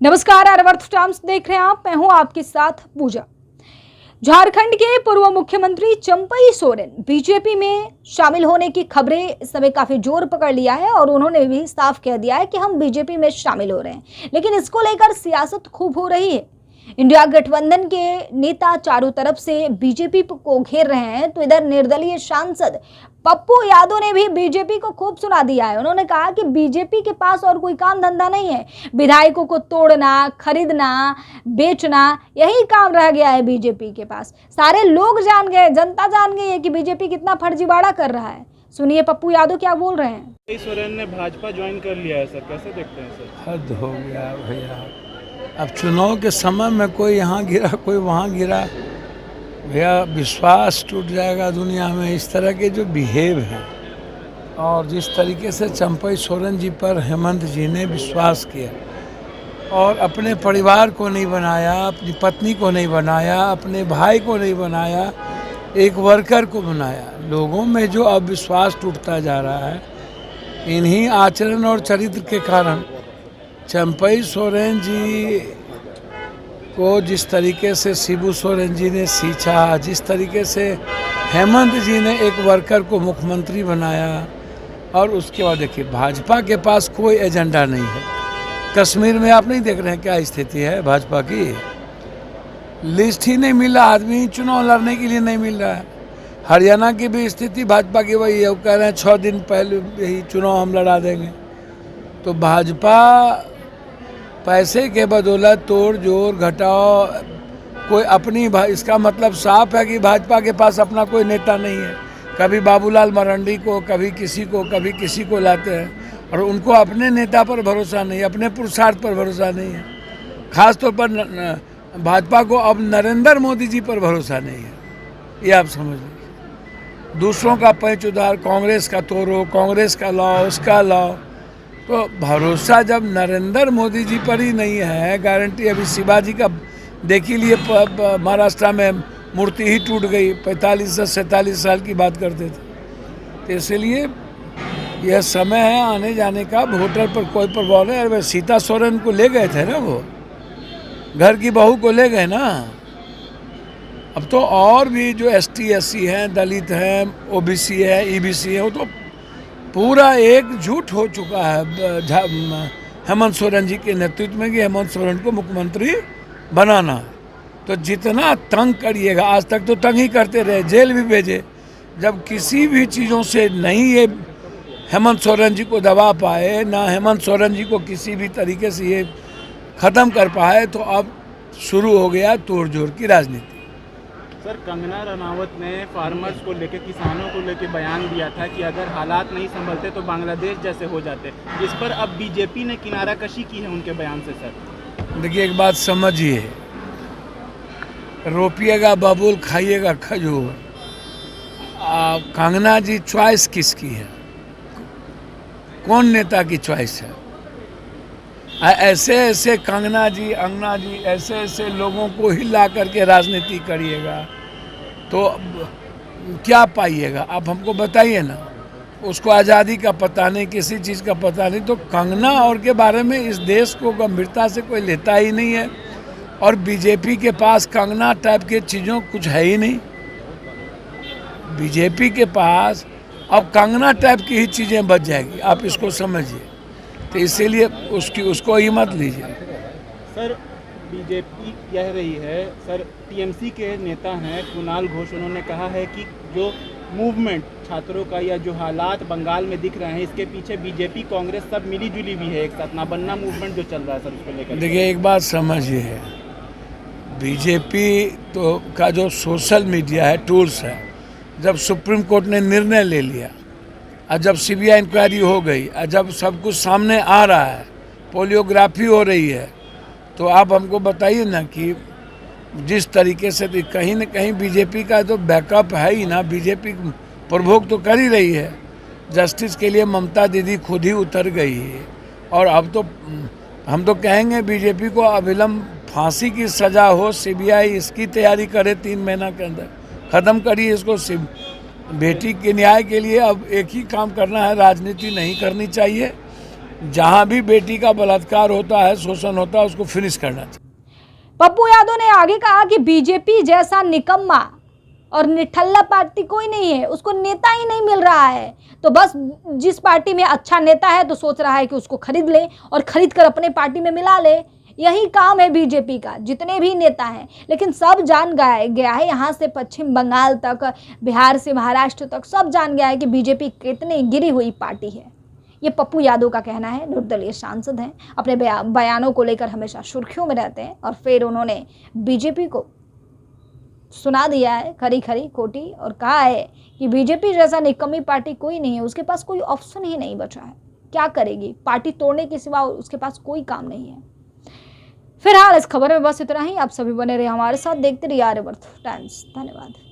नमस्कार, आर्यावर्त टाइम्स देख रहे हैं आप। मैं हूं आपके साथ पूजा। झारखंड के पूर्व मुख्यमंत्री चंपई सोरेन बीजेपी में शामिल होने की खबरें इस समय काफी जोर पकड़ लिया है और उन्होंने भी साफ कह दिया है कि हम बीजेपी में शामिल हो रहे हैं। लेकिन इसको लेकर सियासत खूब हो रही है। इंडिया गठबंधन के नेता चारों तरफ से बीजेपी को घेर रहे हैं, तो इधर निर्दलीय सांसद पप्पू यादव ने भी बीजेपी को खूब सुना दिया है। उन्होंने कहा कि बीजेपी के पास और कोई काम धंधा नहीं है, विधायकों को तोड़ना, खरीदना, बेचना, यही काम रह गया है बीजेपी के पास। सारे लोग जान गए, जनता जान गई है कि बीजेपी कितना फर्जीवाड़ा कर रहा है। सुनिए पप्पू यादव क्या बोल रहे हैं। सोरेन ने भाजपा ज्वाइन कर लिया है सर, कैसे देखते हैं सर? हद हो गया भैया। अब चुनाव के समय में कोई यहाँ गिरा कोई वहाँ गिरा, भैया विश्वास टूट जाएगा दुनिया में। इस तरह के जो बिहेव हैं और जिस तरीके से चंपई सोरेन जी पर हेमंत जी ने विश्वास किया और अपने परिवार को नहीं बनाया, अपनी पत्नी को नहीं बनाया, अपने भाई को नहीं बनाया, एक वर्कर को बनाया, लोगों में जो अब विश्वास टूटता जा रहा है, इन्हीं आचरण और चरित्र के कारण चंपई सोरेन जी को जिस तरीके से शिबू सोरेन जी ने सींचा, जिस तरीके से हेमंत जी ने एक वर्कर को मुख्यमंत्री बनाया, और उसके बाद देखिए भाजपा के पास कोई एजेंडा नहीं है। कश्मीर में आप नहीं देख रहे हैं क्या स्थिति है भाजपा की? लिस्ट ही नहीं मिल रहा, आदमी चुनाव लड़ने के लिए नहीं मिल रहा है। हरियाणा की भी स्थिति भाजपा की वही है, वो कह रहे हैं 6 दिन पहले यही चुनाव हम लड़ा देंगे। तो भाजपा पैसे के बदौलत तोड़ जोड़ घटाओ कोई अपनी, इसका मतलब साफ है कि भाजपा के पास अपना कोई नेता नहीं है। कभी बाबूलाल मरांडी को, कभी किसी को लाते हैं और उनको अपने नेता पर भरोसा नहीं है, अपने पुरुषार्थ पर भरोसा नहीं है। खास तौर पर भाजपा को अब नरेंद्र मोदी जी पर भरोसा नहीं है, ये आप समझ लीजिए। दूसरों का पैंच उधार, कांग्रेस का तोड़ो, कांग्रेस का लाओ, उसका लाओ, तो भरोसा जब नरेंद्र मोदी जी पर ही नहीं है, गारंटी अभी शिवाजी का देख ही लिए, महाराष्ट्र में मूर्ति ही टूट गई, 45 से 47 साल की बात करते थे। तो इसलिए यह समय है आने जाने का, वोटर पर कोई प्रभाव नहीं। अरे सीता सोरेन को ले गए थे ना, वो घर की बहू को ले गए ना। अब तो और भी जो ST SC हैं, दलित हैं, OBC है, EBC है, वो तो पूरा एक झूठ हो चुका है हेमंत सोरेन जी के नेतृत्व में कि हेमंत सोरेन को मुख्यमंत्री बनाना। तो जितना तंग करिएगा, आज तक तो तंग ही करते रहे, जेल भी भेजे। जब किसी भी चीज़ों से नहीं ये हेमंत सोरेन जी को दबा पाए, ना हेमंत सोरेन जी को किसी भी तरीके से ये ख़त्म कर पाए, तो अब शुरू हो गया तोड़ जोड़ की राजनीति। सर, कंगना रनावत ने फार्मर्स को लेकर, किसानों को लेकर बयान दिया था कि अगर हालात नहीं संभलते तो बांग्लादेश जैसे हो जाते, जिस पर अब बीजेपी ने किनारा कशी की है उनके बयान से। सर देखिए, एक बात समझिए, रोपिएगा बबूल, खाइएगा खजूर। कंगना जी चॉइस किसकी है? कौन नेता की चॉइस है? ऐसे ऐसे कंगना जी, अंगना जी, ऐसे ऐसे लोगों को हिला करके राजनीति करिएगा तो क्या पाइएगा? आप हमको बताइए ना। उसको आज़ादी का पता नहीं, किसी चीज़ का पता नहीं। तो कंगना और के बारे में इस देश को गंभीरता से कोई लेता ही नहीं है, और बीजेपी के पास कंगना टाइप के चीज़ों कुछ है ही नहीं। बीजेपी के पास अब कंगना टाइप की ही चीज़ें बच जाएगी, आप इसको समझिए। तो इसीलिए उसको ही मत लीजिए। सर, बीजेपी कह रही है, सर TMC के नेता हैं कुणाल घोष, उन्होंने कहा है कि जो मूवमेंट छात्रों का या जो हालात बंगाल में दिख रहे हैं, इसके पीछे बीजेपी कांग्रेस सब मिली जुली भी है एक साथ। ना बनना मूवमेंट जो चल रहा है सर, उसको लेकर देखिए, एक बात समझिए, बीजेपी तो का जो सोशल मीडिया है, टूल्स है, जब सुप्रीम कोर्ट ने निर्णय ले लिया और जब CBI इंक्वायरी हो गई और जब सब कुछ सामने आ रहा है, पोलियोग्राफी हो रही है, तो आप हमको बताइए ना कि जिस तरीके से कहीं न कहीं बीजेपी का तो बैकअप है ही ना। बीजेपी प्रभोग तो कर ही रही है। जस्टिस के लिए ममता दीदी खुद ही उतर गई है, और अब तो हम तो कहेंगे बीजेपी को अविलंब फांसी की सज़ा हो, CBI इसकी तैयारी करे 3 महीना के अंदर, ख़त्म करिए इसको। बेटी के न्याय के लिए अब एक ही काम करना है, राजनीति नहीं करनी चाहिए। जहां भी बेटी का बलात्कार होता है, शोषण होता है, उसको फिनिश करना चाहिए। पप्पू यादव ने आगे कहा कि बीजेपी जैसा निकम्मा और निठल्ला पार्टी कोई नहीं है, उसको नेता ही नहीं मिल रहा है, तो बस जिस पार्टी में अच्छा नेता है तो सोच रहा है कि उसको खरीद ले और खरीद कर अपने पार्टी में मिला ले। यही काम है बीजेपी का, जितने भी नेता हैं। लेकिन सब जान गया है, यहाँ से पश्चिम बंगाल तक, बिहार से महाराष्ट्र तक सब जान गया है कि बीजेपी कितनी गिरी हुई पार्टी है। ये पप्पू यादव का कहना है। निर्दलीय सांसद हैं, अपने बयानों को लेकर हमेशा सुर्खियों में रहते हैं और फिर उन्होंने बीजेपी को सुना दिया है खरी खरी खोटी और कहा है कि बीजेपी जैसा निकम्मी पार्टी कोई नहीं है, उसके पास कोई ऑप्शन ही नहीं बचा है। क्या करेगी, पार्टी तोड़ने के सिवा उसके पास कोई काम नहीं है। फिलहाल इस खबर में बस इतना ही। आप सभी बने रहे हमारे साथ, देखते रहिए आर्यावर्त टाइम्स। धन्यवाद।